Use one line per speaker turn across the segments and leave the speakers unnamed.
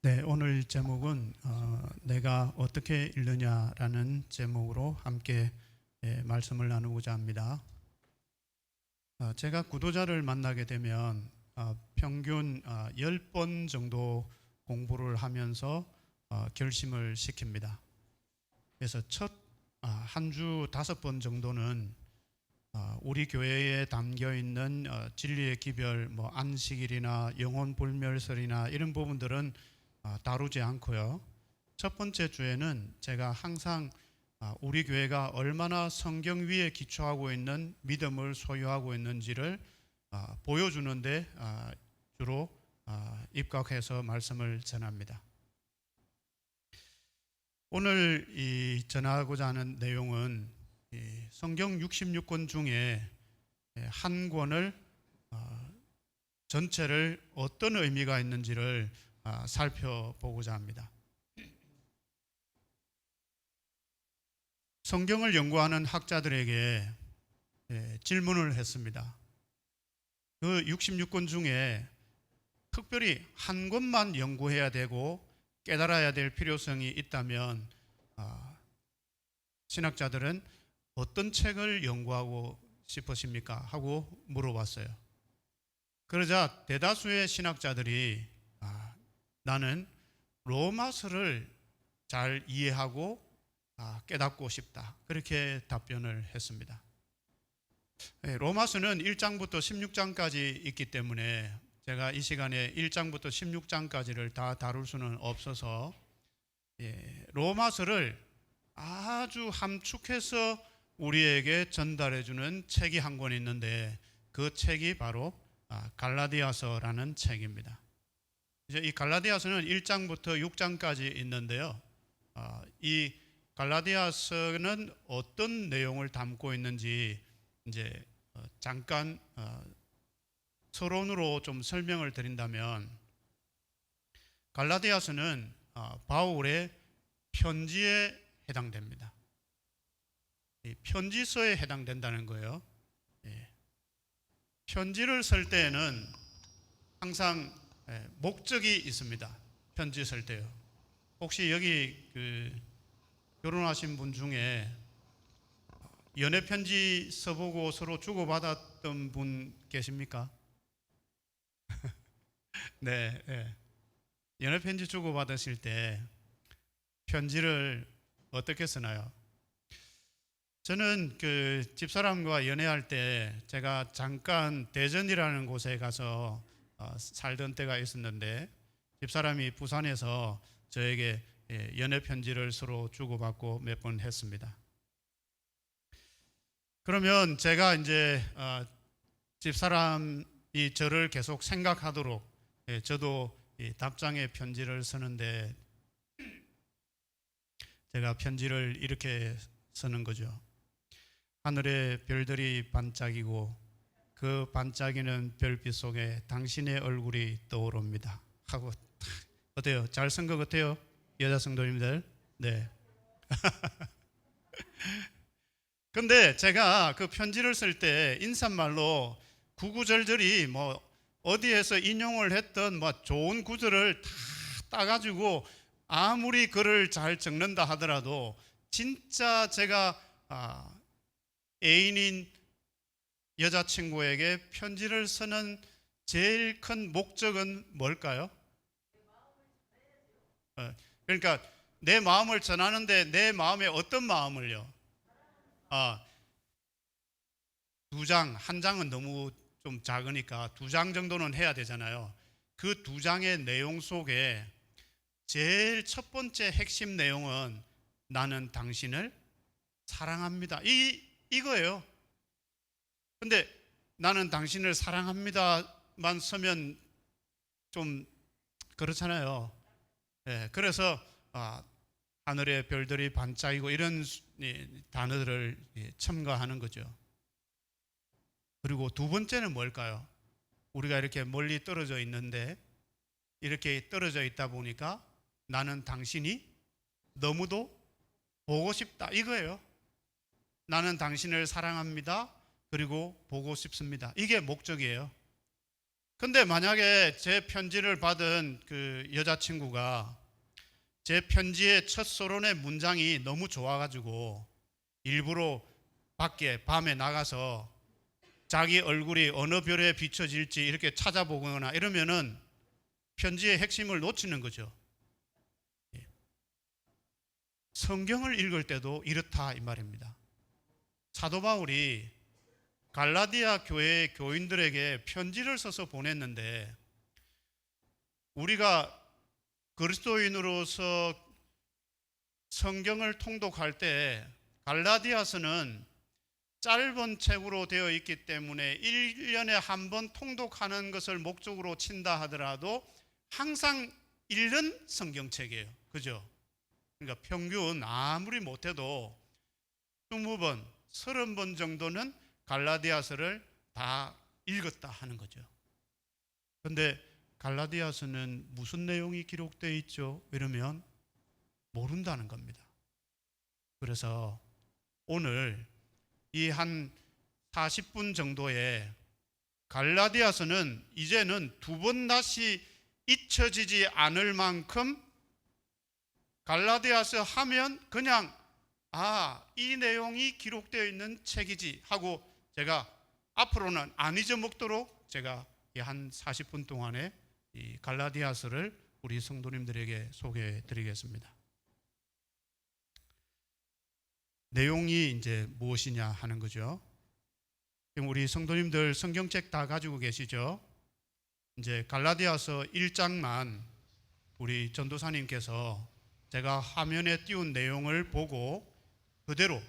네, 오늘 제목은 내가 어떻게 읽느냐라는 제목으로 함께 말씀을 나누고자 합니다. 제가 구도자를 만나게 되면 평균 10번 정도 공부를 하면서 결심을 시킵니다. 그래서 첫 한 주 5번 정도는 우리 교회에 담겨 있는 진리의 기별, 안식일이나 영혼 불멸설이나 이런 부분들은 다루지 않고요. 첫 번째 주에는 제가 항상 우리 교회가 얼마나 성경 위에 기초하고 있는 믿음을 소유하고 있는지를 보여주는데 주로 입각해서 말씀을 전합니다. 오늘 전하고자 하는 내용은 성경 66권 중에 한 권을 전체를 어떤 의미가 있는지를 살펴보고자 합니다. 성경을 연구하는 학자들에게 질문을 했습니다. 그 66권 중에 특별히 한 권만 연구해야 되고 깨달아야 될 필요성이 있다면 신학자들은 어떤 책을 연구하고 싶으십니까? 하고 물어봤어요. 그러자 대다수의 신학자들이 나는 로마서를 잘 이해하고 깨닫고 싶다. 그렇게 답변을 했습니다. 로마서는 1장부터 16장까지 있기 때문에 제가 이 시간에 1장부터 16장까지를 다 다룰 수는 없어서 로마서를 아주 함축해서 우리에게 전달해주는 책이 한 권 있는데 그 책이 바로 갈라디아서라는 책입니다. 이제 이 갈라디아서는 1장부터 6장까지 있는데요. 이 갈라디아서는 어떤 내용을 담고 있는지 이제 잠깐 서론으로 좀 설명을 드린다면, 갈라디아서는 바울의 편지에 해당됩니다. 편지서에 해당된다는 거예요. 편지를 쓸 때에는 항상 목적이 있습니다. 편지 쓸 때요. 혹시 여기 결혼하신 분 중에 연애 편지 써보고 서로 주고받았던 분 계십니까? 네, 연애 편지 주고받으실 때 편지를 어떻게 쓰나요? 저는 그 집사람과 연애할 때 제가 잠깐 대전이라는 곳에 가서 살던 때가 있었는데, 집사람이 부산에서 저에게 연애 편지를 서로 주고받고 몇 번 했습니다. 그러면 제가 이제 집사람이 저를 계속 생각하도록 저도 답장의 편지를 쓰는데, 제가 편지를 이렇게 쓰는 거죠. 하늘의 별들이 반짝이고 그 반짝이는 별빛 속에 당신의 얼굴이 떠오릅니다. 하고, 어때요? 잘 쓴 것 같아요? 여자 성도님들? 네. 근데 제가 그 편지를 쓸 때 인사말로 구구절절히 어디에서 인용을 했던 좋은 구절을 다 따가지고 아무리 글을 잘 적는다 하더라도 진짜 제가 애인인 여자친구에게 편지를 쓰는 제일 큰 목적은 뭘까요? 그러니까 내 마음을 전하는데 내 마음에 어떤 마음을요? 두 장, 한 장은 너무 좀 작으니까 2장 정도는 해야 되잖아요. 그 2장의 내용 속에 제일 첫 번째 핵심 내용은 나는 당신을 사랑합니다. 이거예요. 근데 나는 당신을 사랑합니다만 쓰면 좀 그렇잖아요. 그래서 하늘의 별들이 반짝이고 이런 단어들을 첨가하는 거죠. 그리고 두 번째는 뭘까요? 우리가 이렇게 멀리 떨어져 있는데, 이렇게 떨어져 있다 보니까 나는 당신이 너무도 보고 싶다, 이거예요. 나는 당신을 사랑합니다. 그리고 보고 싶습니다. 이게 목적이에요. 근데 만약에 제 편지를 받은 그 여자친구가 제 편지의 첫 서론의 문장이 너무 좋아가지고 일부러 밖에 밤에 나가서 자기 얼굴이 어느 별에 비춰질지 이렇게 찾아보거나 이러면은 편지의 핵심을 놓치는 거죠. 성경을 읽을 때도 이렇다 이 말입니다. 사도 바울이 갈라디아 교회의 교인들에게 편지를 써서 보냈는데, 우리가 그리스도인으로서 성경을 통독할 때 갈라디아서는 짧은 책으로 되어 있기 때문에 1년에 한 번 통독하는 것을 목적으로 친다 하더라도 항상 읽는 성경책이에요. 그죠? 그러니까 평균 아무리 못해도 20번, 30번 정도는 갈라디아서를 다 읽었다 하는 거죠. 그런데 갈라디아서는 무슨 내용이 기록되어 있죠? 이러면 모른다는 겁니다. 그래서 오늘 이 한 40분 정도의 갈라디아서는 이제는 두 번 다시 잊혀지지 않을 만큼 갈라디아서 하면 그냥 이 내용이 기록되어 있는 책이지 하고 제가 앞으로는 안 잊어먹도록 제가 한 40분 동안에 이 갈라디아서를 우리 성도님들에게 소개해 드리겠습니다. 내용이 이제 무엇이냐 하는 거죠. 지금 우리 성도님들 성경책 다 가지고 계시죠? 이제 갈라디아서 1장만 우리 전도사님께서 제가 화면에 띄운 내용을 보고 그대로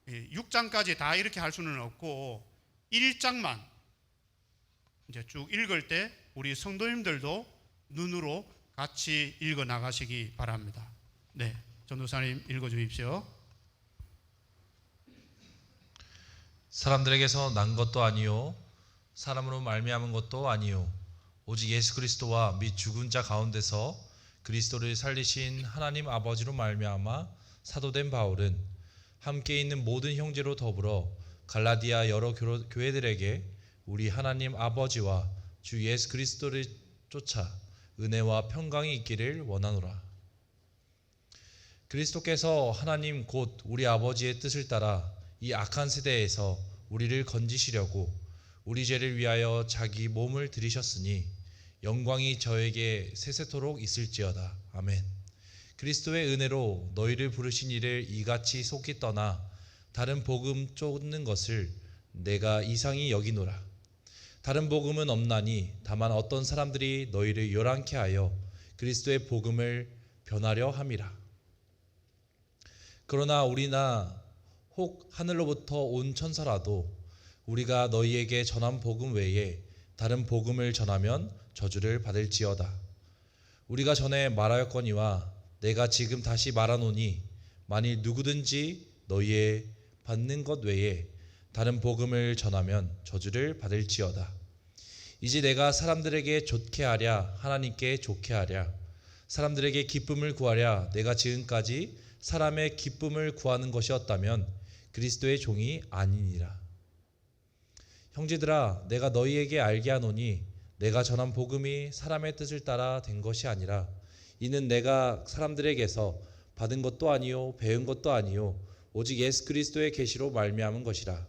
6장까지 다 이렇게 할 수는 없고 1장만 이제 쭉 읽을 때 우리 성도님들도 눈으로 같이 읽어 나가시기 바랍니다. 네, 전도사님 읽어 주십시오.
사람들에게서 난 것도 아니요 사람으로 말미암은 것도 아니요 오직 예수 그리스도와 및 죽은 자 가운데서 그리스도를 살리신 하나님 아버지로 말미암아 사도된 바울은 함께 있는 모든 형제로 더불어 갈라디아 여러 교회들에게 우리 하나님 아버지와 주 예수 그리스도를 쫓아 은혜와 평강이 있기를 원하노라. 그리스도께서 하나님 곧 우리 아버지의 뜻을 따라 이 악한 세대에서 우리를 건지시려고 우리 죄를 위하여 자기 몸을 들이셨으니 영광이 저에게 세세토록 있을지어다. 아멘. 그리스도의 은혜로 너희를 부르신 이를 이같이 속히 떠나 다른 복음 쫓는 것을 내가 이상히 여기노라. 다른 복음은 없나니 다만 어떤 사람들이 너희를 요란케 하여 그리스도의 복음을 변하려 함이라. 그러나 우리나 혹 하늘로부터 온 천사라도 우리가 너희에게 전한 복음 외에 다른 복음을 전하면 저주를 받을지어다. 우리가 전에 말하였거니와 내가 지금 다시 말하노니 만일 누구든지 너희의 받는 것 외에 다른 복음을 전하면 저주를 받을지어다. 이제 내가 사람들에게 좋게 하랴 하나님께 좋게 하랴 사람들에게 기쁨을 구하랴 내가 지금까지 사람의 기쁨을 구하는 것이었다면 그리스도의 종이 아니니라. 형제들아 내가 너희에게 알게 하노니 내가 전한 복음이 사람의 뜻을 따라 된 것이 아니라 이는 내가 사람들에게서 받은 것도 아니요 배운 것도 아니요 오직 예수 그리스도의 계시로 말미암은 것이라.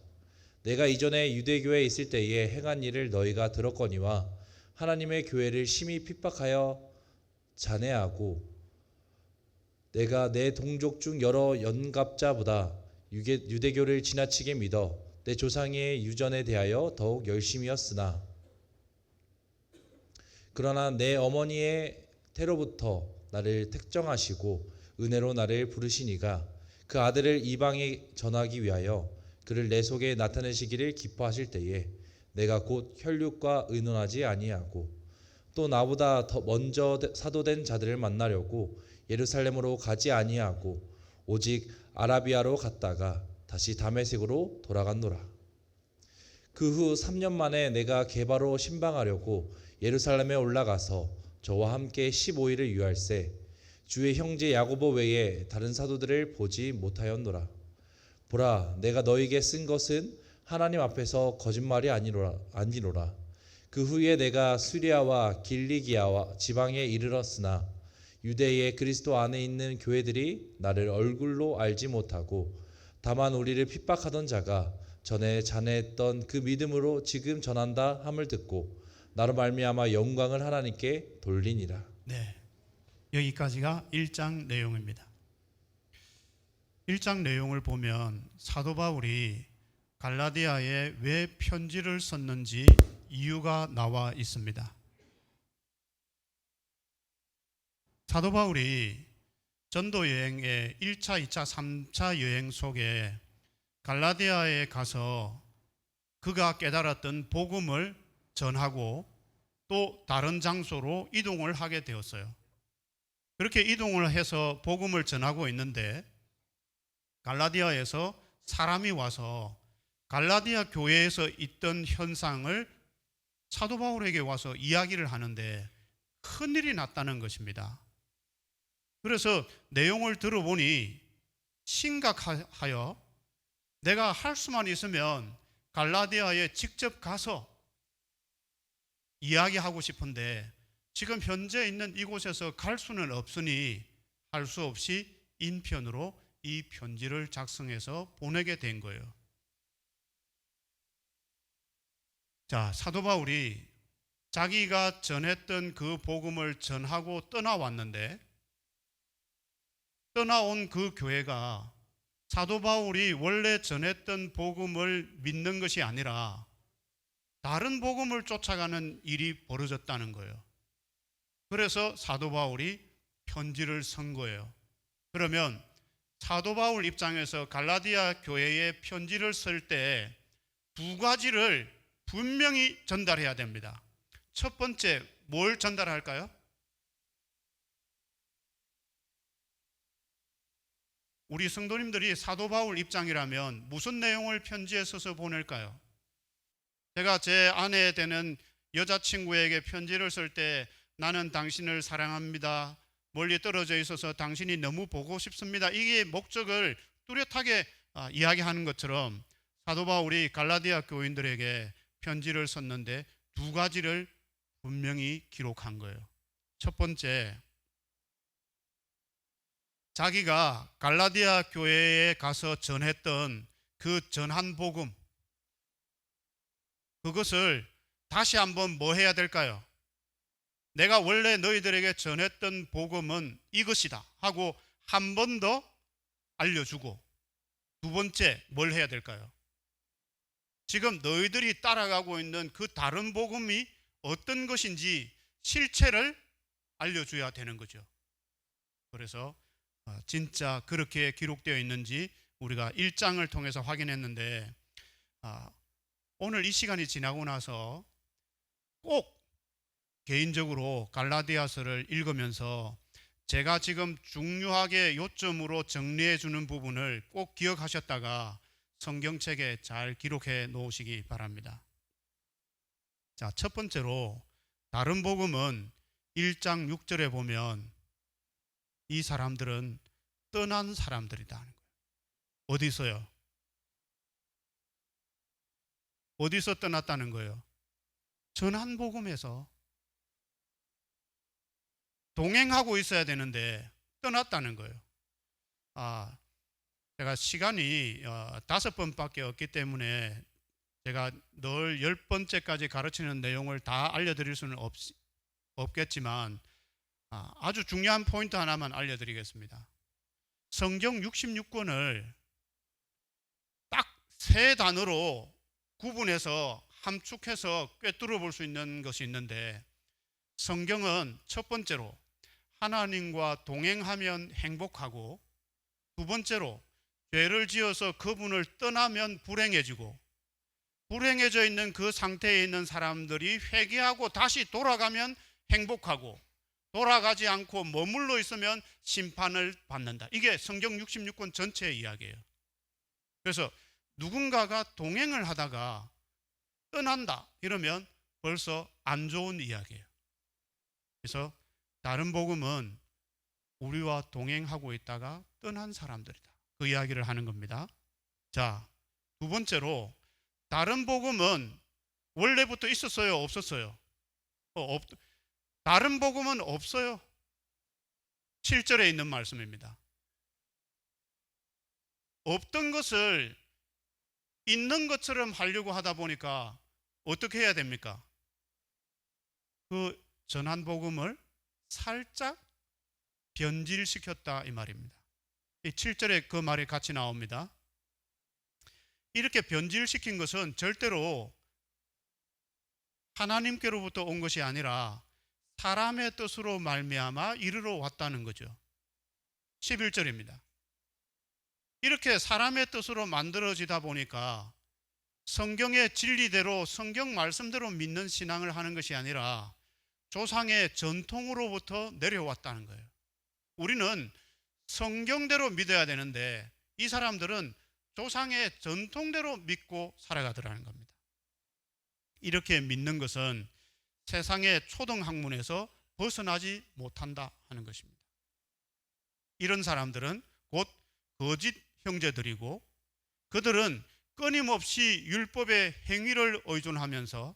내가 이전에 유대교회에 있을 때에 행한 일을 너희가 들었거니와 하나님의 교회를 심히 핍박하여 잔해하고 내가 내 동족 중 여러 연갑자보다 유대교를 지나치게 믿어 내 조상의 유전에 대하여 더욱 열심이었으나 그러나 내 어머니의 태로부터 나를 택정하시고 은혜로 나를 부르시니가 그 아들을 이방에 전하기 위하여 그를 내 속에 나타내시기를 기뻐하실 때에 내가 곧 혈육과 의논하지 아니하고 또 나보다 더 먼저 사도된 자들을 만나려고 예루살렘으로 가지 아니하고 오직 아라비아로 갔다가 다시 다메섹으로 돌아갔노라. 그 후 3년 만에 내가 게바로 신방하려고 예루살렘에 올라가서 저와 함께 15일을 유할세 주의 형제 야고보 외에 다른 사도들을 보지 못하였노라. 보라 내가 너희에게 쓴 것은 하나님 앞에서 거짓말이 아니노라. 그 후에 내가 수리아와 길리기아와 지방에 이르렀으나 유대의 그리스도 안에 있는 교회들이 나를 얼굴로 알지 못하고 다만 우리를 핍박하던 자가 전에 잔해했던 그 믿음으로 지금 전한다 함을 듣고 나로 말미암아 영광을 하나님께 돌리니라.
네, 여기까지가 1장 내용입니다. 1장 내용을 보면 사도 바울이 갈라디아에 왜 편지를 썼는지 이유가 나와 있습니다. 사도 바울이 전도 여행의 1차, 2차, 3차 여행 속에 갈라디아에 가서 그가 깨달았던 복음을 전하고 또 다른 장소로 이동을 하게 되었어요. 그렇게 이동을 해서 복음을 전하고 있는데 갈라디아에서 사람이 와서 갈라디아 교회에서 있던 현상을 사도 바울에게 와서 이야기를 하는데 큰일이 났다는 것입니다. 그래서 내용을 들어보니 심각하여 내가 할 수만 있으면 갈라디아에 직접 가서 이야기하고 싶은데 지금 현재 있는 이곳에서 갈 수는 없으니 할 수 없이 인편으로 이 편지를 작성해서 보내게 된 거예요. 자, 사도 바울이 자기가 전했던 그 복음을 전하고 떠나왔는데 떠나온 그 교회가 사도 바울이 원래 전했던 복음을 믿는 것이 아니라 다른 복음을 쫓아가는 일이 벌어졌다는 거예요. 그래서 사도 바울이 편지를 쓴 거예요. 그러면 사도 바울 입장에서 갈라디아 교회에 편지를 쓸 때 두 가지를 분명히 전달해야 됩니다. 첫 번째, 뭘 전달할까요? 우리 성도님들이 사도 바울 입장이라면 무슨 내용을 편지에 써서 보낼까요? 제가 제 아내 되는 여자친구에게 편지를 쓸 때 나는 당신을 사랑합니다. 멀리 떨어져 있어서 당신이 너무 보고 싶습니다. 이게 목적을 뚜렷하게 이야기하는 것처럼 사도 바울이 갈라디아 교인들에게 편지를 썼는데 두 가지를 분명히 기록한 거예요. 첫 번째, 자기가 갈라디아 교회에 가서 전했던 그 전한 복음, 그것을 다시 한번 뭐 해야 될까요? 내가 원래 너희들에게 전했던 복음은 이것이다 하고 한 번 더 알려주고, 두 번째 뭘 해야 될까요? 지금 너희들이 따라가고 있는 그 다른 복음이 어떤 것인지 실체를 알려줘야 되는 거죠. 그래서 진짜 그렇게 기록되어 있는지 우리가 1장을 통해서 확인했는데 오늘 이 시간이 지나고 나서 꼭 개인적으로 갈라디아서를 읽으면서 제가 지금 중요하게 요점으로 정리해 주는 부분을 꼭 기억하셨다가 성경책에 잘 기록해 놓으시기 바랍니다. 자, 첫 번째로 다른 복음은 1장 6절에 보면 이 사람들은 떠난 사람들이다 하는 거예요. 어디서요? 어디서 떠났다는 거예요? 전한 복음에서 동행하고 있어야 되는데 떠났다는 거예요. 제가 시간이 5번밖에 없기 때문에 제가 늘 10번째까지 가르치는 내용을 다 알려드릴 수는 없겠지만 아주 중요한 포인트 하나만 알려드리겠습니다. 성경 66권을 딱 세 단어로 구분해서 함축해서 꿰뚫어 볼 수 있는 것이 있는데, 성경은 첫 번째로 하나님과 동행하면 행복하고, 두 번째로 죄를 지어서 그분을 떠나면 불행해지고, 불행해져 있는 그 상태에 있는 사람들이 회개하고 다시 돌아가면 행복하고, 돌아가지 않고 머물러 있으면 심판을 받는다. 이게 성경 66권 전체의 이야기예요. 그래서 누군가가 동행을 하다가 떠난다 이러면 벌써 안 좋은 이야기예요. 그래서 다른 복음은 우리와 동행하고 있다가 떠난 사람들이다, 그 이야기를 하는 겁니다. 자, 두 번째로 다른 복음은 원래부터 있었어요? 없었어요? 다른 복음은 없어요. 7절에 있는 말씀입니다. 없던 것을 있는 것처럼 하려고 하다 보니까 어떻게 해야 됩니까? 그 전한 복음을 살짝 변질시켰다 이 말입니다. 이 7절에 그 말이 같이 나옵니다. 이렇게 변질시킨 것은 절대로 하나님께로부터 온 것이 아니라 사람의 뜻으로 말미암아 이르러 왔다는 거죠. 11절입니다. 이렇게 사람의 뜻으로 만들어지다 보니까 성경의 진리대로 성경 말씀대로 믿는 신앙을 하는 것이 아니라 조상의 전통으로부터 내려왔다는 거예요. 우리는 성경대로 믿어야 되는데 이 사람들은 조상의 전통대로 믿고 살아가더라는 겁니다. 이렇게 믿는 것은 세상의 초등학문에서 벗어나지 못한다 하는 것입니다. 이런 사람들은 곧 거짓 형제들이고 그들은 끊임없이 율법의 행위를 의존하면서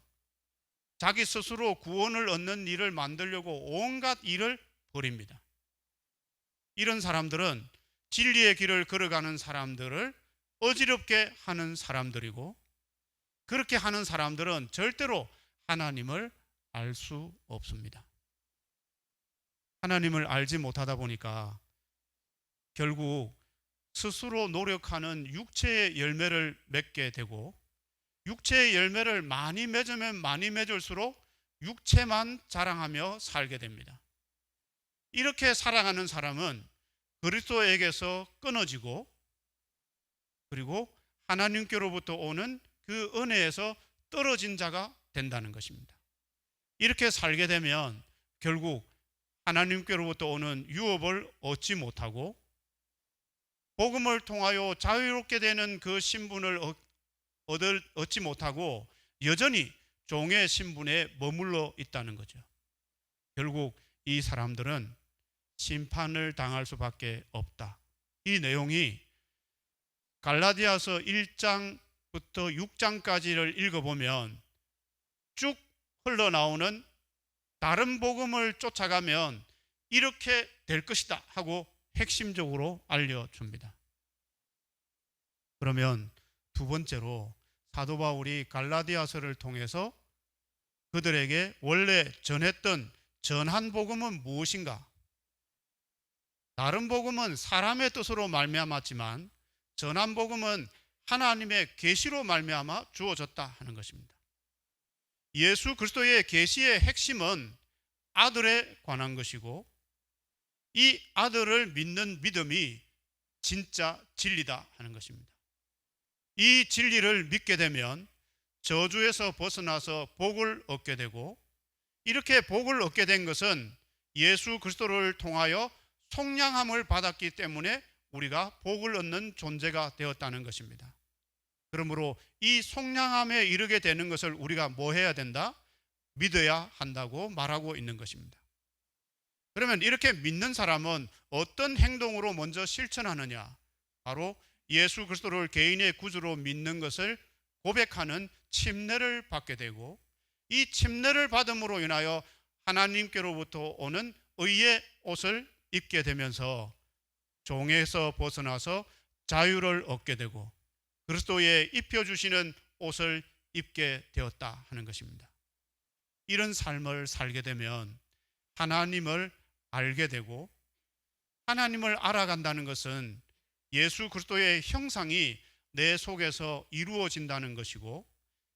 자기 스스로 구원을 얻는 일을 만들려고 온갖 일을 벌입니다. 이런 사람들은 진리의 길을 걸어가는 사람들을 어지럽게 하는 사람들이고 그렇게 하는 사람들은 절대로 하나님을 알 수 없습니다. 하나님을 알지 못하다 보니까 결국 스스로 노력하는 육체의 열매를 맺게 되고 육체의 열매를 많이 맺으면 많이 맺을수록 육체만 자랑하며 살게 됩니다. 이렇게 살아가는 사람은 그리스도에게서 끊어지고 그리고 하나님께로부터 오는 그 은혜에서 떨어진 자가 된다는 것입니다. 이렇게 살게 되면 결국 하나님께로부터 오는 유업을 얻지 못하고 복음을 통하여 자유롭게 되는 그 신분을 얻지 못하고 여전히 종의 신분에 머물러 있다는 거죠. 결국 이 사람들은 심판을 당할 수밖에 없다. 이 내용이 갈라디아서 1장부터 6장까지를 읽어보면 쭉 흘러나오는 다른 복음을 쫓아가면 이렇게 될 것이다 하고 핵심적으로 알려줍니다. 그러면 두 번째로 사도 바울이 갈라디아서를 통해서 그들에게 원래 전했던 전한 복음은 무엇인가? 다른 복음은 사람의 뜻으로 말미암았지만 전한 복음은 하나님의 계시로 말미암아 주어졌다 하는 것입니다. 예수 그리스도의 계시의 핵심은 아들에 관한 것이고 이 아들을 믿는 믿음이 진짜 진리다 하는 것입니다. 이 진리를 믿게 되면 저주에서 벗어나서 복을 얻게 되고 이렇게 복을 얻게 된 것은 예수 그리스도를 통하여 속량함을 받았기 때문에 우리가 복을 얻는 존재가 되었다는 것입니다. 그러므로 이 속량함에 이르게 되는 것을 우리가 뭐 해야 된다? 믿어야 한다고 말하고 있는 것입니다. 그러면 이렇게 믿는 사람은 어떤 행동으로 먼저 실천하느냐? 바로 예수 그리스도를 개인의 구주로 믿는 것을 고백하는 침례를 받게 되고 이 침례를 받음으로 인하여 하나님께로부터 오는 의의 옷을 입게 되면서 종에서 벗어나서 자유를 얻게 되고 그리스도의 입혀주시는 옷을 입게 되었다 하는 것입니다. 이런 삶을 살게 되면 하나님을 알게 되고 하나님을 알아간다는 것은 예수 그리스도의 형상이 내 속에서 이루어진다는 것이고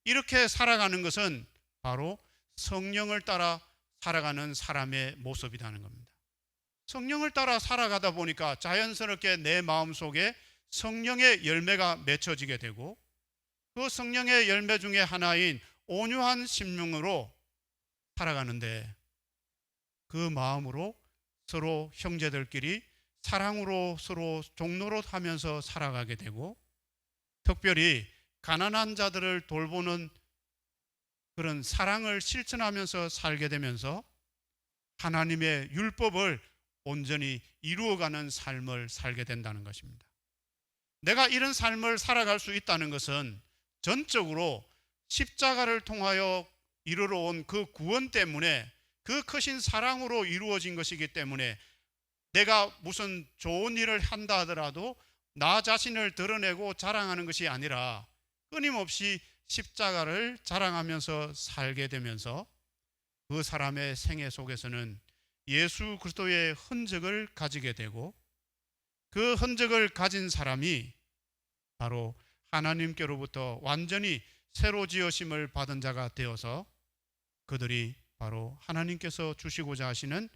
이렇게 살아가는 것은 바로 성령을 따라 살아가는 사람의 모습이라는 겁니다. 성령을 따라 살아가다 보니까 자연스럽게 내 마음속에 성령의 열매가 맺혀지게 되고 그 성령의 열매 중에 하나인 온유한 심령으로 살아가는데 그 마음으로 서로 형제들끼리 사랑으로 서로 종노릇 하면서 살아가게 되고 특별히 가난한 자들을 돌보는 그런 사랑을 실천하면서 살게 되면서 하나님의 율법을 온전히 이루어가는 삶을 살게 된다는 것입니다. 내가 이런 삶을 살아갈 수 있다는 것은 전적으로 십자가를 통하여 이르러 온 그 구원 때문에, 그 크신 사랑으로 이루어진 것이기 때문에 내가 무슨 좋은 일을 한다 하더라도 나 자신을 드러내고 자랑하는 것이 아니라 끊임없이 십자가를 자랑하면서 살게 되면서 그 사람의 생애 속에서는 예수 그리스도의 흔적을 가지게 되고, 그 흔적을 가진 사람이 바로 하나님께로부터 완전히 새로 지으심을 받은 자가 되어서 그들이 바로 하나님께서 주시고자 하시는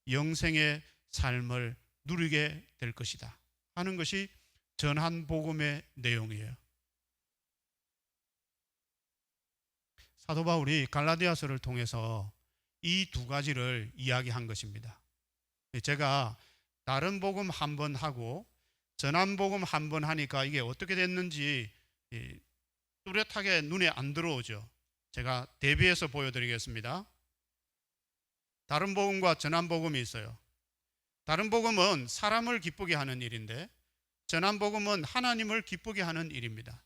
영생의 삶을 누리게 될 것이다 하는 것이 전한 복음의 내용이에요. 사도 바울이 갈라디아서를 통해서 이 두 가지를 이야기한 것입니다. 제가 다른 복음 한 번 하고 전한 복음 한 번 하니까 이게 어떻게 됐는지 뚜렷하게 눈에 안 들어오죠. 제가 대비해서 보여드리겠습니다. 다른 복음과 전한 복음이 있어요. 다른 복음은 사람을 기쁘게 하는 일인데, 전한 복음은 하나님을 기쁘게 하는 일입니다.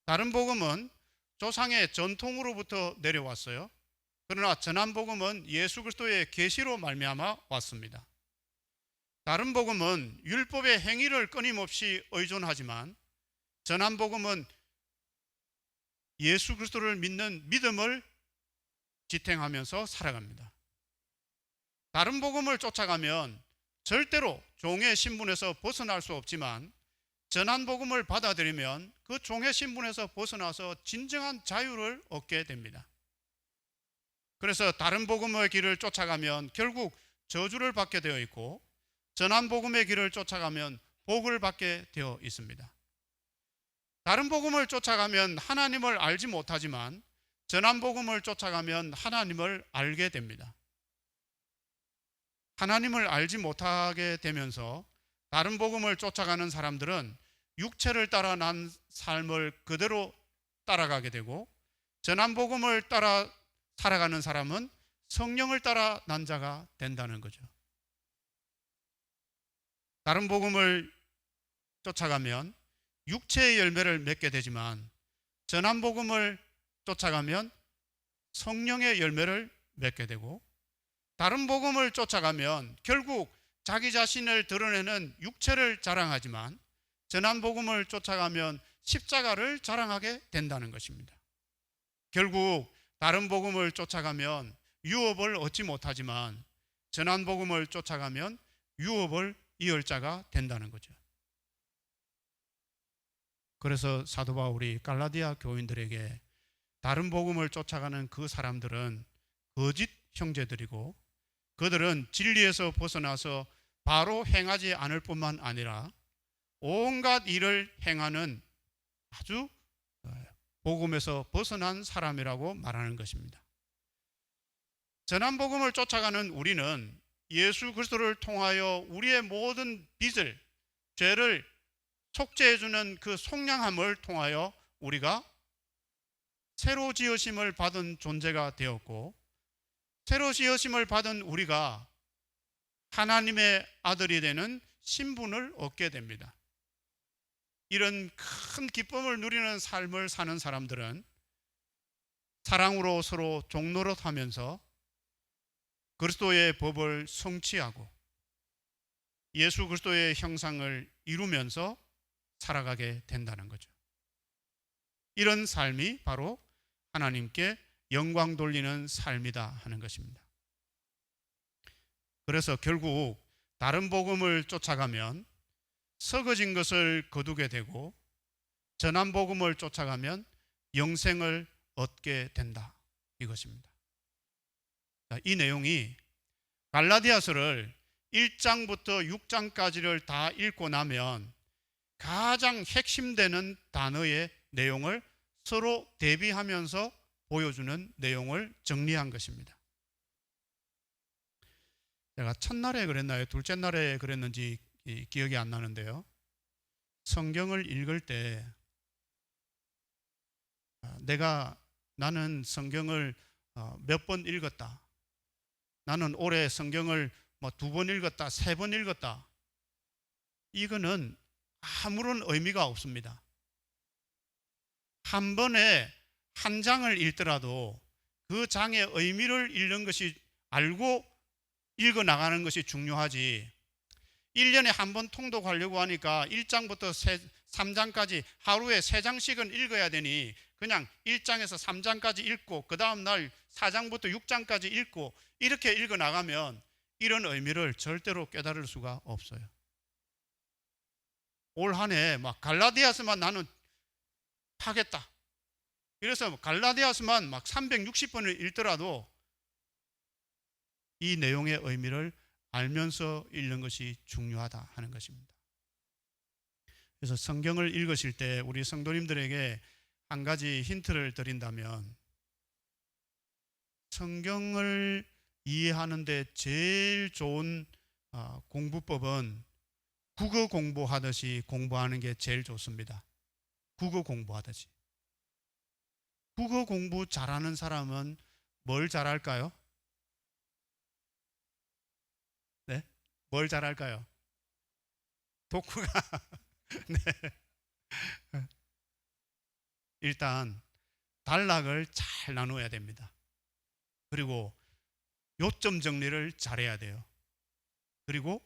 다른 복음은 조상의 전통으로부터 내려왔어요. 그러나 전한 복음은 예수 그리스도의 계시로 말미암아 왔습니다. 다른 복음은 율법의 행위를 끊임없이 의존하지만, 전한 복음은 예수 그리스도를 믿는 믿음을 지탱하면서 살아갑니다. 다른 복음을 쫓아가면 절대로 종의 신분에서 벗어날 수 없지만, 전한 복음을 받아들이면 그 종의 신분에서 벗어나서 진정한 자유를 얻게 됩니다. 그래서 다른 복음의 길을 쫓아가면 결국 저주를 받게 되어 있고, 전한 복음의 길을 쫓아가면 복을 받게 되어 있습니다. 다른 복음을 쫓아가면 하나님을 알지 못하지만, 전한 복음을 쫓아가면 하나님을 알게 됩니다. 하나님을 알지 못하게 되면서 다른 복음을 쫓아가는 사람들은 육체를 따라 난 삶을 그대로 따라가게 되고, 전한 복음을 따라 살아가는 사람은 성령을 따라 난 자가 된다는 거죠. 다른 복음을 쫓아가면 육체의 열매를 맺게 되지만, 전한 복음을 쫓아가면 성령의 열매를 맺게 되고, 다른 복음을 쫓아가면 결국 자기 자신을 드러내는 육체를 자랑하지만, 전한 복음을 쫓아가면 십자가를 자랑하게 된다는 것입니다. 결국 다른 복음을 쫓아가면 유업을 얻지 못하지만, 전한 복음을 쫓아가면 유업을 이을 자가 된다는 거죠. 그래서 사도 바울이 갈라디아 교인들에게 다른 복음을 쫓아가는 그 사람들은 거짓 형제들이고, 그들은 진리에서 벗어나서 바로 행하지 않을 뿐만 아니라 온갖 일을 행하는 아주 복음에서 벗어난 사람이라고 말하는 것입니다. 전한 복음을 쫓아가는 우리는 예수 그리스도를 통하여 우리의 모든 빚을, 죄를 속죄해주는 그 속량함을 통하여 우리가 새로 지으심을 받은 존재가 되었고, 새로 지으심을 받은 우리가 하나님의 아들이 되는 신분을 얻게 됩니다. 이런 큰 기쁨을 누리는 삶을 사는 사람들은 사랑으로 서로 종노릇하면서 그리스도의 법을 성취하고 예수 그리스도의 형상을 이루면서 살아가게 된다는 거죠. 이런 삶이 바로 하나님께 영광 돌리는 삶이다 하는 것입니다. 그래서 결국 다른 복음을 쫓아가면 썩어진 것을 거두게 되고, 전한 복음을 쫓아가면 영생을 얻게 된다 이것입니다. 이 내용이 갈라디아서를 1장부터 6장까지를 다 읽고 나면 가장 핵심되는 단어의 내용을 서로 대비하면서 보여주는 내용을 정리한 것입니다. 제가 첫날에 그랬나요? 둘째 날에 그랬는지 기억이 안 나는데요. 성경을 읽을 때 나는 성경을 몇 번 읽었다. 나는 올해 성경을 2번 읽었다, 3번 읽었다. 이거는 아무런 의미가 없습니다. 한 번에 한 장을 읽더라도 그 장의 의미를 읽는 것이 알고 읽어 나가는 것이 중요하지. 1년에 한 번 통독하려고 하니까 1장부터 3장까지 하루에 3장씩은 읽어야 되니 그냥 1장에서 3장까지 읽고 그 다음 날 4장부터 6장까지 읽고 이렇게 읽어 나가면 이런 의미를 절대로 깨달을 수가 없어요. 올 한 해 막 갈라디아서만 나는 하겠다. 그래서 갈라디아서만 막 360번을 읽더라도 이 내용의 의미를 알면서 읽는 것이 중요하다 하는 것입니다. 그래서 성경을 읽으실 때 우리 성도님들에게 한 가지 힌트를 드린다면, 성경을 이해하는데 제일 좋은 공부법은 국어 공부하듯이 공부하는 게 제일 좋습니다. 국어 공부하듯이. 국어 공부 잘하는 사람은 뭘 잘할까요? 네? 뭘 잘할까요? 독후가. 네. 일단 단락을 잘 나누어야 됩니다. 그리고 요점 정리를 잘해야 돼요. 그리고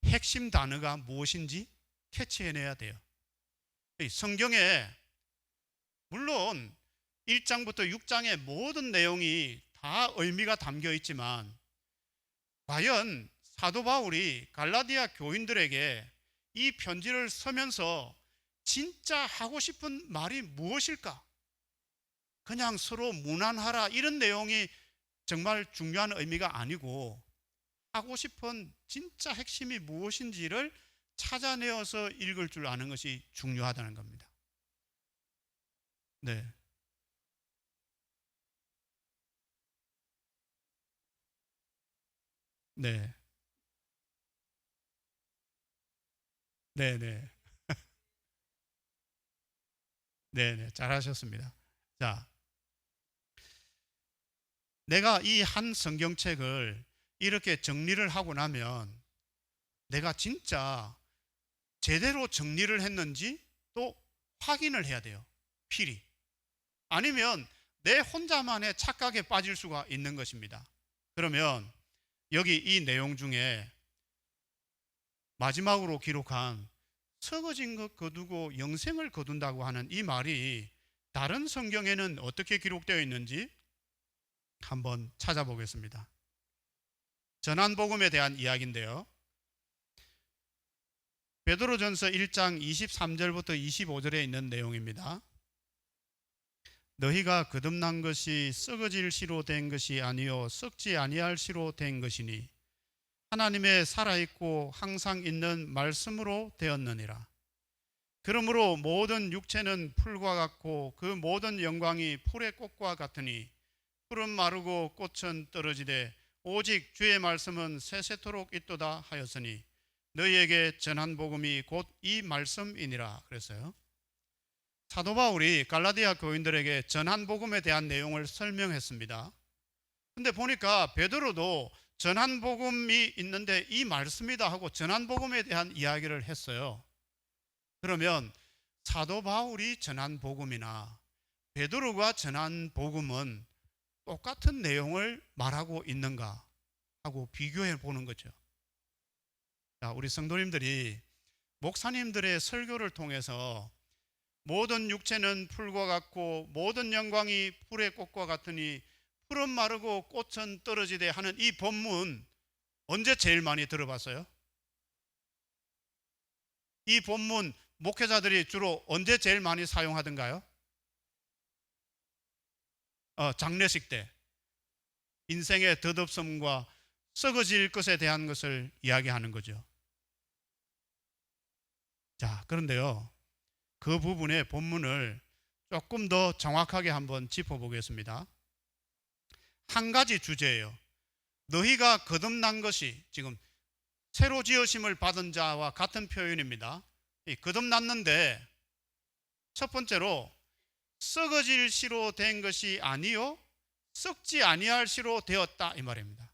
핵심 단어가 무엇인지 캐치해내야 돼요. 성경에 물론 1장부터 6장의 모든 내용이 다 의미가 담겨 있지만, 과연 사도 바울이 갈라디아 교인들에게 이 편지를 쓰면서 진짜 하고 싶은 말이 무엇일까? 그냥 서로 무난하라 이런 내용이 정말 중요한 의미가 아니고, 하고 싶은 진짜 핵심이 무엇인지를 찾아내어서 읽을 줄 아는 것이 중요하다는 겁니다. 네. 네. 네, 네. 네, 네. 잘하셨습니다. 자, 내가 이 한 성경책을 이렇게 정리를 하고 나면 내가 진짜 제대로 정리를 했는지 또 확인을 해야 돼요. 필히. 아니면 내 혼자만의 착각에 빠질 수가 있는 것입니다. 그러면 여기 이 내용 중에 마지막으로 기록한 썩어진 것 거두고 영생을 거둔다고 하는 이 말이 다른 성경에는 어떻게 기록되어 있는지 한번 찾아보겠습니다. 전한복음에 대한 이야기인데요. 베드로전서 1장 23절부터 25절에 있는 내용입니다. 너희가 거듭난 것이 썩어질 씨로 된 것이 아니요 썩지 아니할 씨로 된 것이니 하나님의 살아있고 항상 있는 말씀으로 되었느니라. 그러므로 모든 육체는 풀과 같고 그 모든 영광이 풀의 꽃과 같으니 풀은 마르고 꽃은 떨어지되 오직 주의 말씀은 세세토록 있도다 하였으니 너희에게 전한 복음이 곧 이 말씀이니라 그랬어요. 사도 바울이 갈라디아 교인들에게 전한 복음에 대한 내용을 설명했습니다. 근데 보니까 베드로도 전한 복음이 있는데 이 말씀이다 하고 전한 복음에 대한 이야기를 했어요. 그러면 사도 바울이 전한 복음이나 베드로가 전한 복음은 똑같은 내용을 말하고 있는가 하고 비교해 보는 거죠. 자, 우리 성도님들이 목사님들의 설교를 통해서 모든 육체는 풀과 같고 모든 영광이 풀의 꽃과 같으니 풀은 마르고 꽃은 떨어지되 하는 이 본문 언제 제일 많이 들어봤어요? 이 본문 목회자들이 주로 언제 제일 많이 사용하던가요? 장례식 때. 인생의 덧없음과 썩어질 것에 대한 것을 이야기하는 거죠. 자, 그런데요, 그 부분의 본문을 조금 더 정확하게 한번 짚어보겠습니다. 한 가지 주제예요. 너희가 거듭난 것이, 지금 새로 지으심을 받은 자와 같은 표현입니다. 거듭났는데 첫 번째로 썩어질 씨로 된 것이 아니요 썩지 아니할 씨로 되었다 이 말입니다.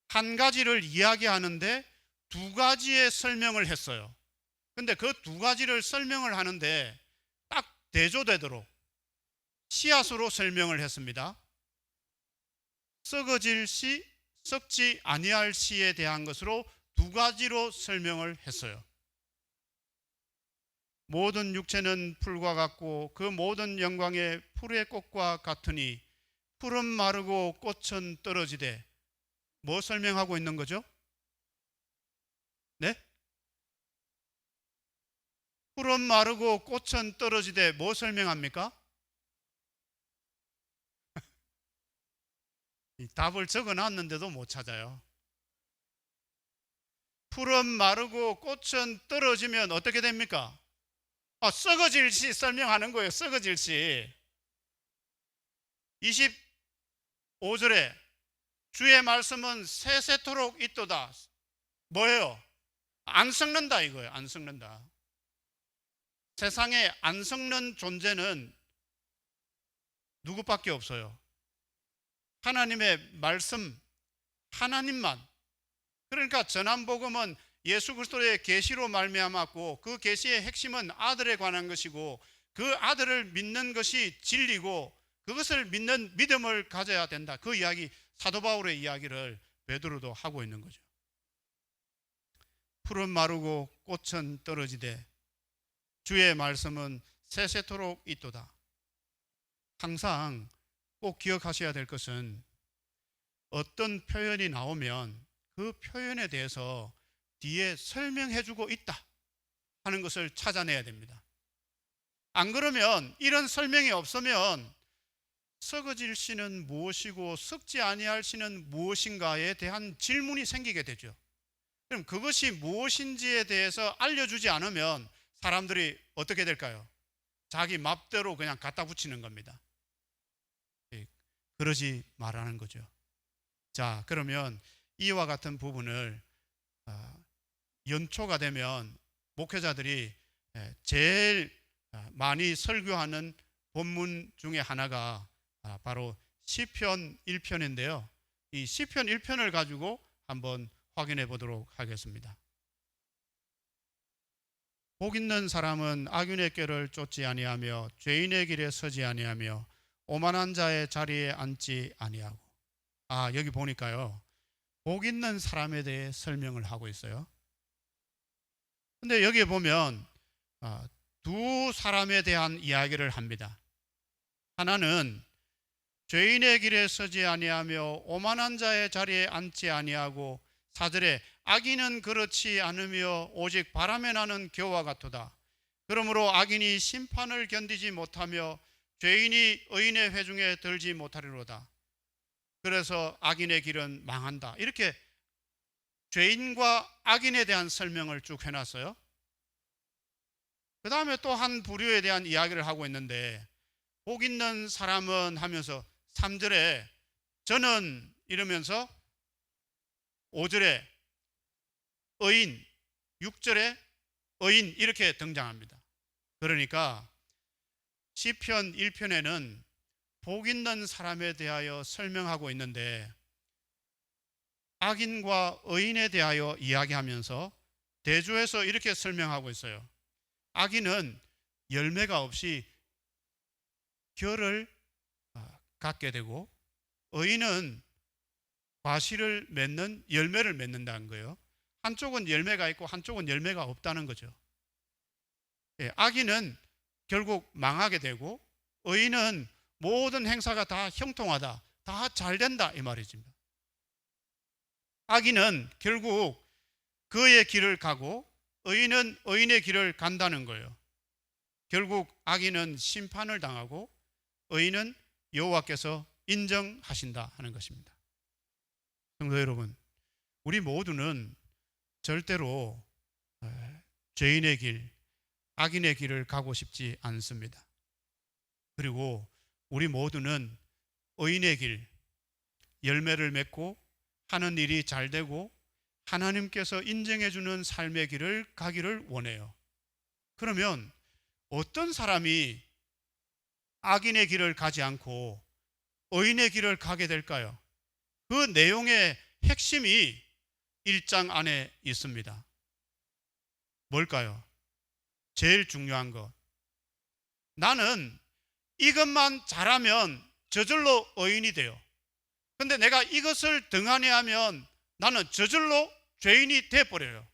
한 가지를 이야기하는데 두 가지의 설명을 했어요. 근데 그 두 가지를 설명을 하는데 딱 대조되도록 씨앗으로 설명을 했습니다. 썩어질 씨, 썩지 아니할 씨에 대한 것으로 두 가지로 설명을 했어요. 모든 육체는 풀과 같고 그 모든 영광의 풀의 꽃과 같으니 풀은 마르고 꽃은 떨어지되, 뭐 설명하고 있는 거죠? 네? 풀은 마르고 꽃은 떨어지되 뭐 설명합니까? 이 답을 적어놨는데도 못 찾아요. 풀은 마르고 꽃은 떨어지면 어떻게 됩니까? 썩어질 시 설명하는 거예요. 썩어질 시. 25절에 주의 말씀은 세세토록 있도다. 뭐예요? 안 썩는다 이거예요. 안 썩는다. 세상에 안 썩는 존재는 누구밖에 없어요. 하나님의 말씀, 하나님만. 그러니까 전한복음은 예수 그리스도의 계시로 말미암았고, 그 계시의 핵심은 아들에 관한 것이고, 그 아들을 믿는 것이 진리고, 그것을 믿는 믿음을 가져야 된다. 그 이야기, 사도 바울의 이야기를 베드로도 하고 있는 거죠. 풀은 마르고 꽃은 떨어지되 주의 말씀은 세세토록 있도다. 항상 꼭 기억하셔야 될 것은, 어떤 표현이 나오면 그 표현에 대해서 뒤에 설명해 주고 있다 하는 것을 찾아내야 됩니다. 안 그러면, 이런 설명이 없으면 썩어질 씨는 무엇이고 썩지 아니할 씨는 무엇인가에 대한 질문이 생기게 되죠. 그럼 그것이 무엇인지에 대해서 알려주지 않으면 사람들이 어떻게 될까요? 자기 맘대로 그냥 갖다 붙이는 겁니다. 그러지 말라는 거죠. 자, 그러면 이와 같은 부분을 연초가 되면 목회자들이 제일 많이 설교하는 본문 중에 하나가 바로 시편 1편인데요. 이 시편 1편을 가지고 한번 확인해 보도록 하겠습니다. 복 있는 사람은 악인의 꾀를 쫓지 아니하며 죄인의 길에 서지 아니하며 오만한 자의 자리에 앉지 아니하고. 여기 보니까요, 복 있는 사람에 대해 설명을 하고 있어요. 근데 여기에 보면 두 사람에 대한 이야기를 합니다. 하나는 죄인의 길에 서지 아니하며 오만한 자의 자리에 앉지 아니하고, 4절에 악인은 그렇지 않으며 오직 바람에 나는 겨와 같도다. 그러므로 악인이 심판을 견디지 못하며 죄인이 의인의 회중에 들지 못하리로다. 그래서 악인의 길은 망한다. 이렇게 죄인과 악인에 대한 설명을 쭉 해놨어요. 그 다음에 또 한 부류에 대한 이야기를 하고 있는데, 복 있는 사람은 하면서 3절에 저는 이러면서, 5절에 의인, 6절에 의인 이렇게 등장합니다. 그러니까 시편 1편에는 복 있는 사람에 대하여 설명하고 있는데, 악인과 의인에 대하여 이야기하면서 대조해서 이렇게 설명하고 있어요. 악인은 열매가 없이 결을 갖게 되고, 의인은 과실을 맺는, 열매를 맺는다는 거예요. 한쪽은 열매가 있고 한쪽은 열매가 없다는 거죠. 악인은 결국 망하게 되고, 의인은 모든 행사가 다 형통하다, 다 잘 된다 이 말이죠. 악인은 결국 그의 길을 가고 의인은 의인의 길을 간다는 거예요. 결국 악인은 심판을 당하고 의인은 여호와께서 인정하신다 하는 것입니다. 성도 여러분, 우리 모두는 절대로 죄인의 길, 악인의 길을 가고 싶지 않습니다. 그리고 우리 모두는 의인의 길, 열매를 맺고 하는 일이 잘 되고 하나님께서 인정해 주는 삶의 길을 가기를 원해요. 그러면 어떤 사람이 악인의 길을 가지 않고 의인의 길을 가게 될까요? 그 내용의 핵심이 1장 안에 있습니다. 뭘까요? 제일 중요한 것. 나는 이것만 잘하면 저절로 의인이 돼요. 근데 내가 이것을 등한히 하면 나는 저절로 죄인이 돼버려요.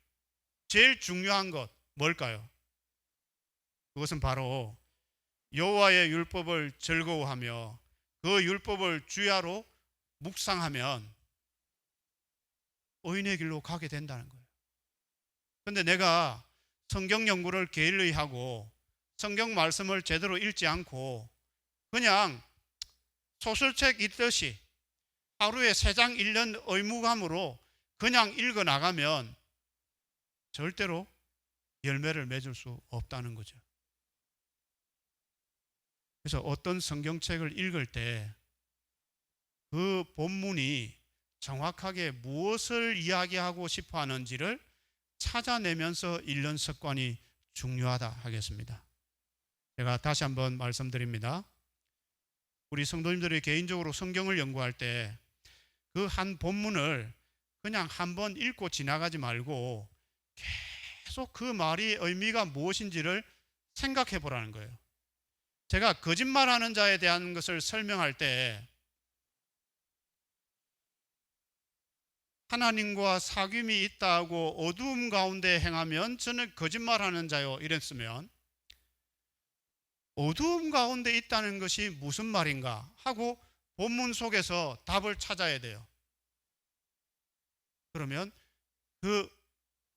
제일 중요한 것 뭘까요? 그것은 바로 여호와의 율법을 즐거워하며 그 율법을 주야로 묵상하면 의인의 길로 가게 된다는 거예요. 근데 내가 성경 연구를 게을리 하고 성경 말씀을 제대로 읽지 않고 그냥 소설책 읽듯이 하루에 3장 읽는 의무감으로 그냥 읽어 나가면 절대로 열매를 맺을 수 없다는 거죠. 그래서 어떤 성경책을 읽을 때 그 본문이 정확하게 무엇을 이야기하고 싶어 하는지를 찾아내면서 읽는 습관이 중요하다 하겠습니다. 제가 다시 한번 말씀드립니다. 우리 성도님들이 개인적으로 성경을 연구할 때 그 한 본문을 그냥 한번 읽고 지나가지 말고 계속 그 말이 의미가 무엇인지를 생각해 보라는 거예요. 제가 거짓말하는 자에 대한 것을 설명할 때 하나님과 사귐이 있다고 어두움 가운데 행하면 저는 거짓말하는 자요 이랬으면 어두움 가운데 있다는 것이 무슨 말인가 하고 본문 속에서 답을 찾아야 돼요. 그러면 그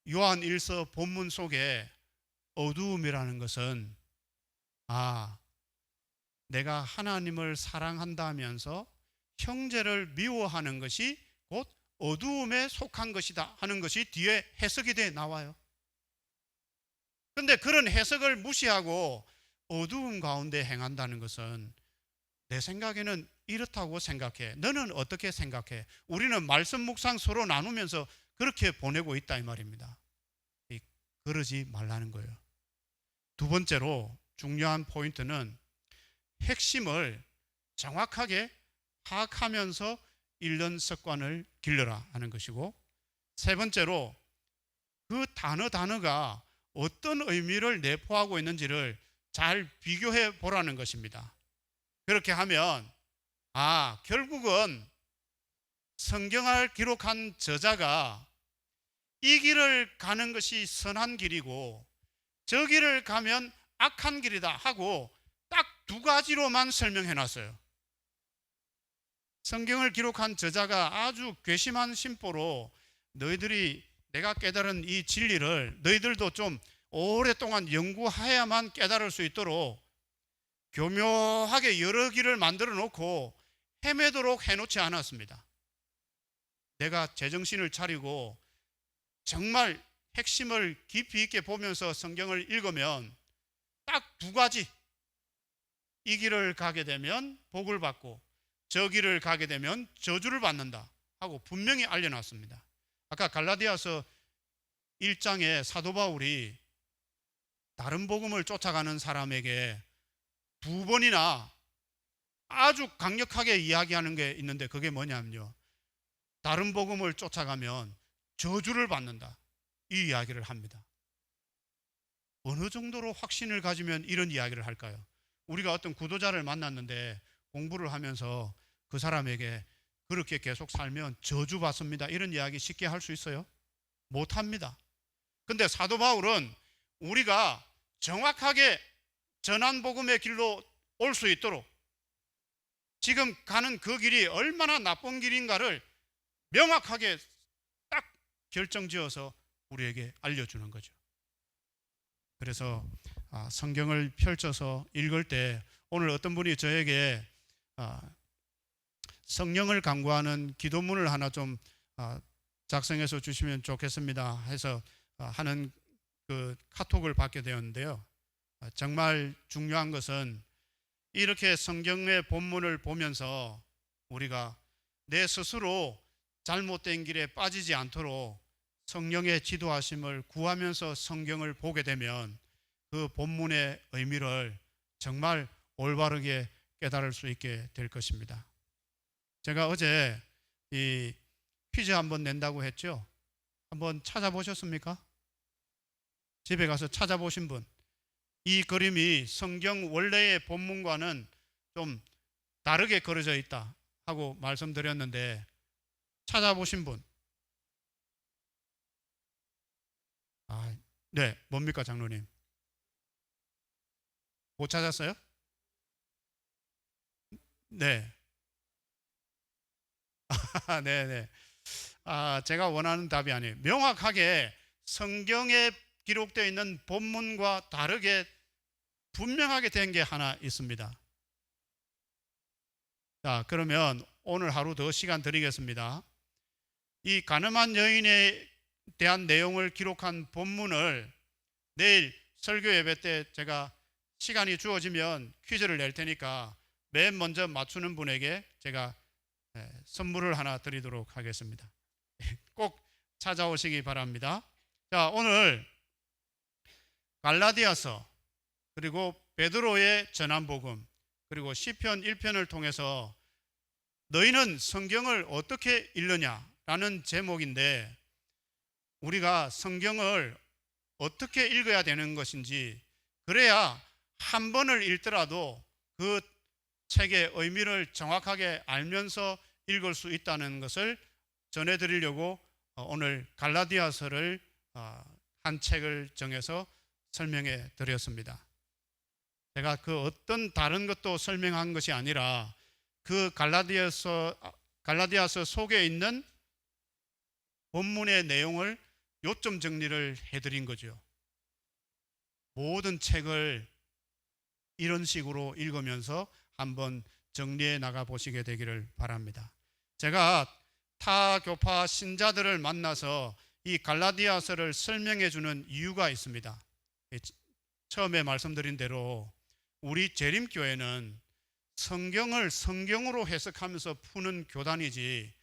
요한 1서 본문 속에 어두움이라는 것은 내가 하나님을 사랑한다면서 형제를 미워하는 것이 곧 어두움에 속한 것이다 하는 것이 뒤에 해석이 돼 나와요. 그런데 그런 해석을 무시하고 어두움 가운데 행한다는 것은 내 생각에는 이렇다고 생각해. 너는 어떻게 생각해? 우리는 말씀 묵상 서로 나누면서 그렇게 보내고 있다 이 말입니다. 그러지 말라는 거예요. 두 번째로 중요한 포인트는 핵심을 정확하게 파악하면서 읽는 습관을 길러라 하는 것이고, 세 번째로 그 단어가 어떤 의미를 내포하고 있는지를 잘 비교해 보라는 것입니다. 그렇게 하면 결국은 성경을 기록한 저자가 이 길을 가는 것이 선한 길이고 저 길을 가면 악한 길이다 하고 딱 2가지로만 설명해 놨어요. 성경을 기록한 저자가 아주 괘씸한 심보로 너희들이 내가 깨달은 이 진리를 너희들도 좀 오랫동안 연구해야만 깨달을 수 있도록 교묘하게 여러 길을 만들어 놓고 헤매도록 해놓지 않았습니다. 내가 제정신을 차리고 정말 핵심을 깊이 있게 보면서 성경을 읽으면 딱 2가지, 이 길을 가게 되면 복을 받고 저 길을 가게 되면 저주를 받는다 하고 분명히 알려놨습니다. 아까 갈라디아서 1장에 사도 바울이 다른 복음을 쫓아가는 사람에게 2번이나 아주 강력하게 이야기하는 게 있는데 그게 뭐냐면요, 다른 복음을 쫓아가면 저주를 받는다 이 이야기를 합니다. 어느 정도로 확신을 가지면 이런 이야기를 할까요? 우리가 어떤 구도자를 만났는데 공부를 하면서 그 사람에게 그렇게 계속 살면 저주받습니다 이런 이야기 쉽게 할 수 있어요? 못합니다. 근데 사도 바울은 우리가 정확하게 전한 복음의 길로 올 수 있도록 지금 가는 그 길이 얼마나 나쁜 길인가를 명확하게 딱 결정지어서 우리에게 알려주는 거죠. 그래서 성경을 펼쳐서 읽을 때 오늘 어떤 분이 저에게 성령을 간구하는 기도문을 하나 좀 작성해서 주시면 좋겠습니다 해서 하는 그 카톡을 받게 되었는데요. 정말 중요한 것은 이렇게 성경의 본문을 보면서 우리가 내 스스로 잘못된 길에 빠지지 않도록 성령의 지도하심을 구하면서 성경을 보게 되면 그 본문의 의미를 정말 올바르게 깨달을 수 있게 될 것입니다. 제가 어제 이 퀴즈 한번 낸다고 했죠? 한번 찾아보셨습니까? 집에 가서 찾아보신 분, 이 그림이 성경 원래의 본문과는 좀 다르게 그려져 있다 하고 말씀드렸는데 찾아보신 분? 네, 뭡니까 장로님? 못 찾았어요? 네. 네네. 제가 원하는 답이 아니에요. 명확하게 성경에 기록되어 있는 본문과 다르게 분명하게 된 게 하나 있습니다. 자, 그러면 오늘 하루 더 시간 드리겠습니다. 이 가늠한 여인에 대한 내용을 기록한 본문을 내일 설교 예배 때 제가 시간이 주어지면 퀴즈를 낼 테니까 맨 먼저 맞추는 분에게 제가 선물을 하나 드리도록 하겠습니다. 꼭 찾아오시기 바랍니다. 자, 오늘 갈라디아서 그리고 베드로의 전한 복음 그리고 시편 1편을 통해서 너희는 성경을 어떻게 읽느냐라는 제목인데 우리가 성경을 어떻게 읽어야 되는 것인지 그래야 한 번을 읽더라도 그 책의 의미를 정확하게 알면서 읽을 수 있다는 것을 전해드리려고 오늘 갈라디아서를 한 책을 정해서 설명해 드렸습니다. 제가 그 어떤 다른 것도 설명한 것이 아니라 그 갈라디아서 속에 있는 본문의 내용을 요점 정리를 해드린 거죠. 모든 책을 이런 식으로 읽으면서 한번 정리해 나가 보시게 되기를 바랍니다. 제가 타 교파 신자들을 만나서 이 갈라디아서를 설명해 주는 이유가 있습니다. 처음에 말씀드린 대로 우리 재림교회는 성경을 성경으로 해석하면서 푸는 교단이지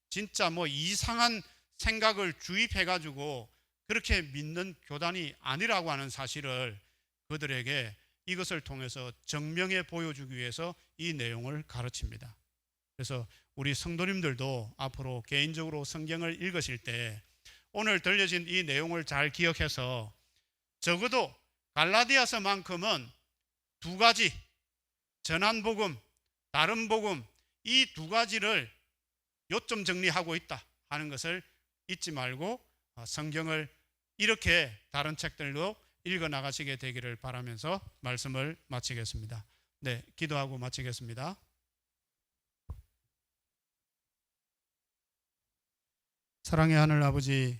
진짜 뭐 이상한 생각을 주입해 가지고 그렇게 믿는 교단이 아니라고 하는 사실을 그들에게 이것을 통해서 증명해 보여주기 위해서 이 내용을 가르칩니다. 그래서 우리 성도님들도 앞으로 개인적으로 성경을 읽으실 때 오늘 들려진 이 내용을 잘 기억해서 적어도 갈라디아서만큼은 두 가지, 전한 복음, 다른 복음, 이 두 가지를 요점 정리하고 있다 하는 것을 잊지 말고 성경을 이렇게 다른 책들도 읽어 나가시게 되기를 바라면서 말씀을 마치겠습니다. 네, 기도하고 마치겠습니다. 사랑의 하늘 아버지,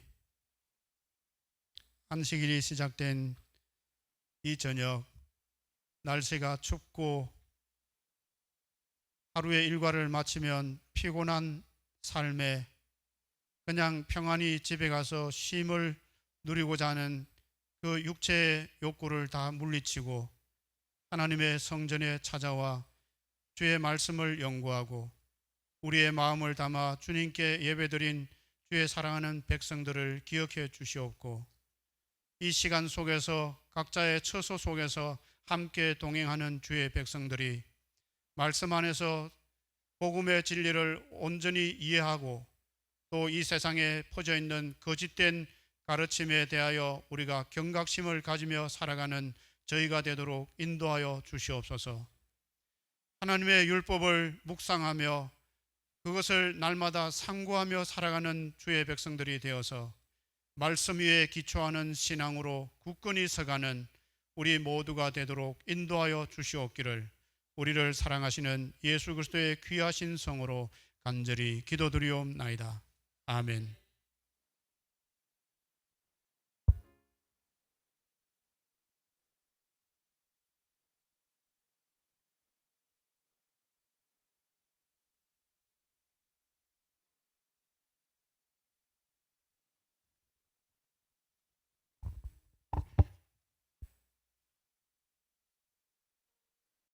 안식일이 시작된 이 저녁 날씨가 춥고 하루의 일과를 마치면 피곤한 삶에 그냥 평안히 집에 가서 쉼을 누리고자 하는 그 육체의 욕구를 다 물리치고 하나님의 성전에 찾아와 주의 말씀을 연구하고 우리의 마음을 담아 주님께 예배드린 주의 사랑하는 백성들을 기억해 주시옵고 이 시간 속에서 각자의 처소 속에서 함께 동행하는 주의 백성들이 말씀 안에서 복음의 진리를 온전히 이해하고 또 이 세상에 퍼져 있는 거짓된 가르침에 대하여 우리가 경각심을 가지며 살아가는 저희가 되도록 인도하여 주시옵소서. 하나님의 율법을 묵상하며 그것을 날마다 상고하며 살아가는 주의 백성들이 되어서 말씀 위에 기초하는 신앙으로 굳건히 서가는 우리 모두가 되도록 인도하여 주시옵기를 우리를 사랑하시는 예수 그리스도의 귀하신 성으로 간절히 기도드리옵나이다. 아멘.